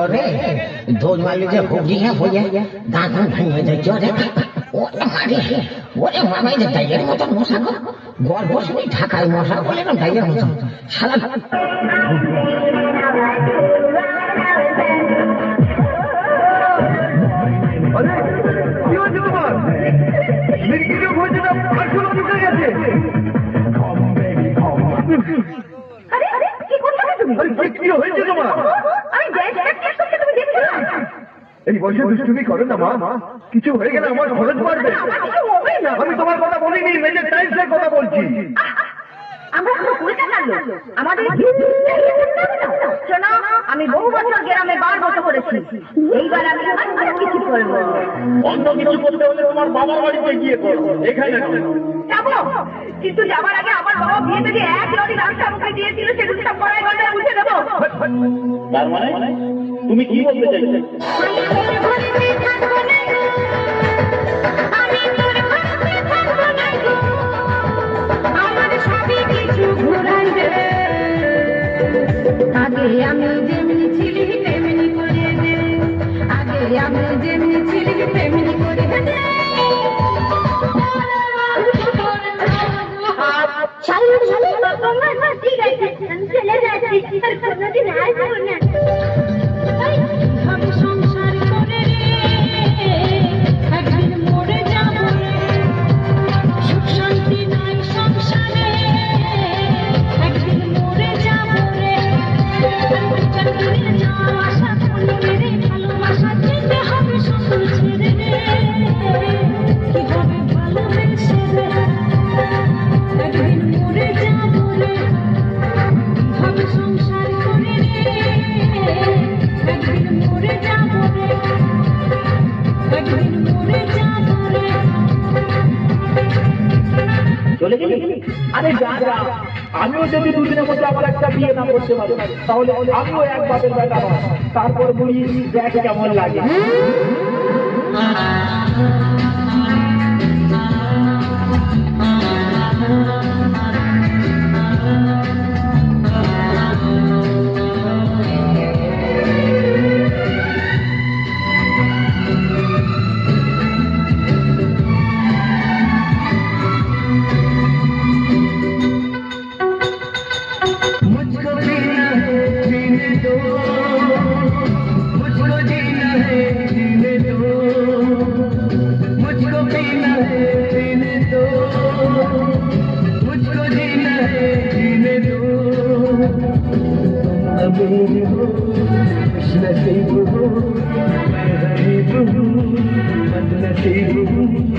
रे धोल वाले जो होगी है वो ये दांत भांगे जो जो रे वो हमारी वो रे मामा ये टाइगर मत मसा को गोल बस में ढाका मसा बोले ना टाइगर मसा साला अरे क्यों जुबान मिर्गी को खोज ना आंखों में ढुक गए थे अरे अरे কি করছো তুমি আরে কি হয়েছে তোমার আরে গ্যাস করতে তুমি দেখছো না এই বয়সে দুষ্টুমি করো না মা কিছু হয়ে গেলে আমার খরচ পড়বে কিছু হবে না আমি তোমার কথা বলিনি মেজর টাইলসের কথা বলছি আমরা তো কইতে পারলো আমাদের শোনো আমি বহু বছর গ্রামে বার বসে করেছি এইবার আমি অন্য কিছু করব অন্য কিছু করতে হলে তোমার বাবার বাড়িতে গিয়ে করো এখানে যাব কিন্তু যাবার আগে আমার বাবা বিয়েতে যে এক লরি রাস্তা আমাকে দিয়েছিল সেগুলো সব করাই গন্ডায় মুছে দেব তার মানে তুমি কি বলতে চাইছো আগে আমি যেমনি ছিলি তেমনি করে দে আগে আমি যেমনি ছিলি তেমনি করে দে শালি শালি বাবা ঠিক আছে আমি চলে যাচ্ছি আর কোনোদিন আসবো না ভাবে সংসার করে রে একদিন মরে যাব রে সুখ শান্তি নাই সংসারে একদিন মরে যাব রে চাকরি যাওয়া আশা করলে রে ভালোবাসা যেতে হবে শ্বশুর ছেড়ে রে কি হবে ভালোবেসে রে একদিন মরে যাব রে ভাবে সংসার করে রে একদিন মরে যাব রে একদিন মরে যাব রে চলে গেলি আরে যা যা আমিও যদি দুদিনের মধ্যে আমার একটা বিয়ে না করতে পারি তাহলে আমিও এক বাপের বেটা তারপর বলি দেখ কেমন লাগে नसीब हो मैं गरीब हूँ बदनसीब हूँ